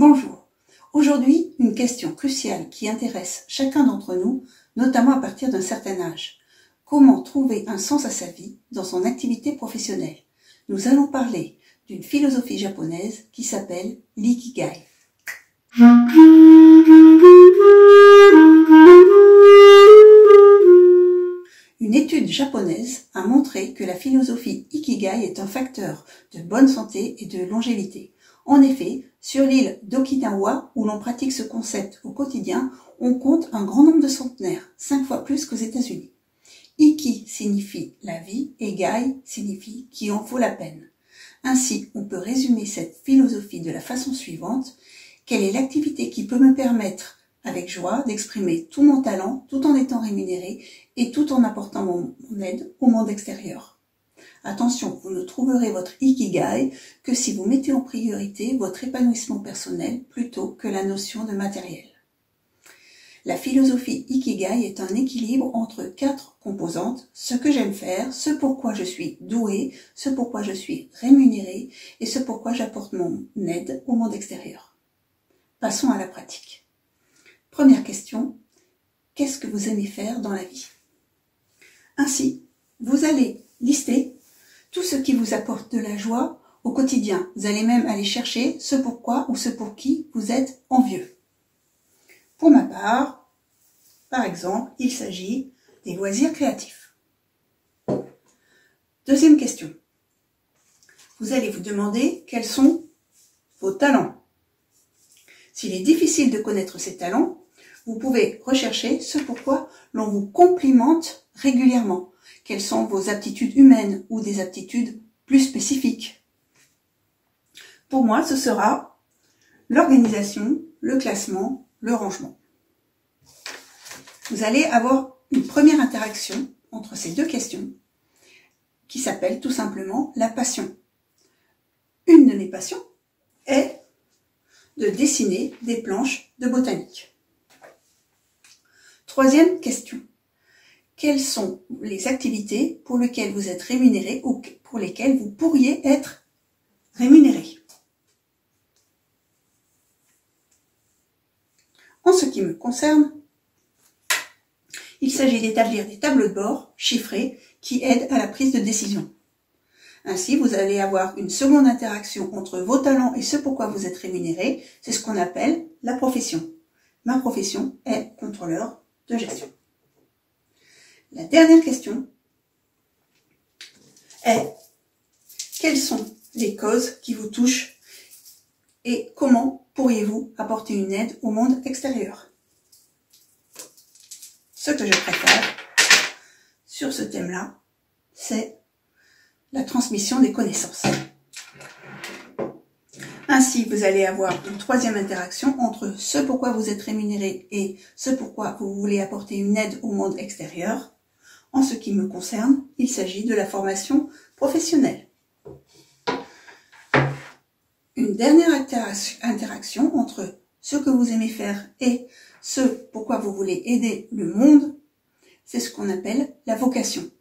Bonjour. Aujourd'hui, une question cruciale qui intéresse chacun d'entre nous, notamment à partir d'un certain âge. Comment trouver un sens à sa vie dans son activité professionnelle? Nous allons parler d'une philosophie japonaise qui s'appelle l'ikigai. Une étude japonaise a montré que la philosophie ikigai est un facteur de bonne santé et de longévité. En effet, sur l'île d'Okinawa, où l'on pratique ce concept au quotidien, on compte un grand nombre de centenaires, 5 fois plus qu'aux États-Unis. Iki signifie la vie et gai signifie qui en vaut la peine. Ainsi, on peut résumer cette philosophie de la façon suivante: quelle est l'activité qui peut me permettre, avec joie, d'exprimer tout mon talent tout en étant rémunéré et tout en apportant mon aide au monde extérieur? Attention, vous ne trouverez votre ikigai que si vous mettez en priorité votre épanouissement personnel plutôt que la notion de matériel. La philosophie ikigai est un équilibre entre 4 composantes: ce que j'aime faire, ce pourquoi je suis doué, ce pourquoi je suis rémunéré et ce pourquoi j'apporte mon aide au monde extérieur. Passons à la pratique. Première question, qu'est-ce que vous aimez faire dans la vie? Ainsi, vous allez lister tout ce qui vous apporte de la joie au quotidien. Vous allez même aller chercher ce pourquoi ou ce pour qui vous êtes envieux. Pour ma part, par exemple, il s'agit des loisirs créatifs. Deuxième question. Vous allez vous demander quels sont vos talents. S'il est difficile de connaître ces talents, vous pouvez rechercher ce pourquoi l'on vous complimente régulièrement. Quelles sont vos aptitudes humaines ou des aptitudes plus spécifiques? Pour moi, ce sera l'organisation, le classement, le rangement. Vous allez avoir une première interaction entre ces deux questions qui s'appelle tout simplement la passion. Une de mes passions est de dessiner des planches de botanique. Troisième question. Quelles sont les activités pour lesquelles vous êtes rémunéré ou pour lesquelles vous pourriez être rémunéré? En ce qui me concerne, il s'agit d'établir des tableaux de bord chiffrés qui aident à la prise de décision. Ainsi, vous allez avoir une seconde interaction entre vos talents et ce pourquoi vous êtes rémunéré. C'est ce qu'on appelle la profession. Ma profession est contrôleur de gestion. La dernière question est: quelles sont les causes qui vous touchent et comment pourriez-vous apporter une aide au monde extérieur? Ce que je préfère sur ce thème-là, c'est la transmission des connaissances. Ainsi, vous allez avoir une troisième interaction entre ce pourquoi vous êtes rémunéré et ce pourquoi vous voulez apporter une aide au monde extérieur. En ce qui me concerne, il s'agit de la formation professionnelle. Une dernière interaction entre ce que vous aimez faire et ce pourquoi vous voulez aider le monde, c'est ce qu'on appelle la vocation.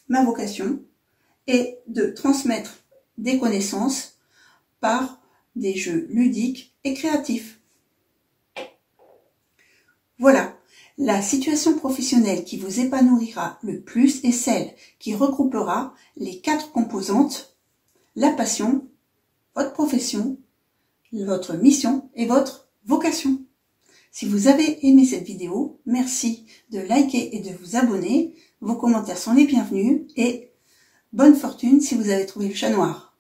Ma vocation est de transmettre des connaissances par des jeux ludiques et créatifs. Voilà. La situation professionnelle qui vous épanouira le plus est celle qui regroupera les 4 composantes: la passion, votre profession, votre mission et votre vocation. Si vous avez aimé cette vidéo, merci de liker et de vous abonner. Vos commentaires sont les bienvenus et bonne fortune si vous avez trouvé le chat noir.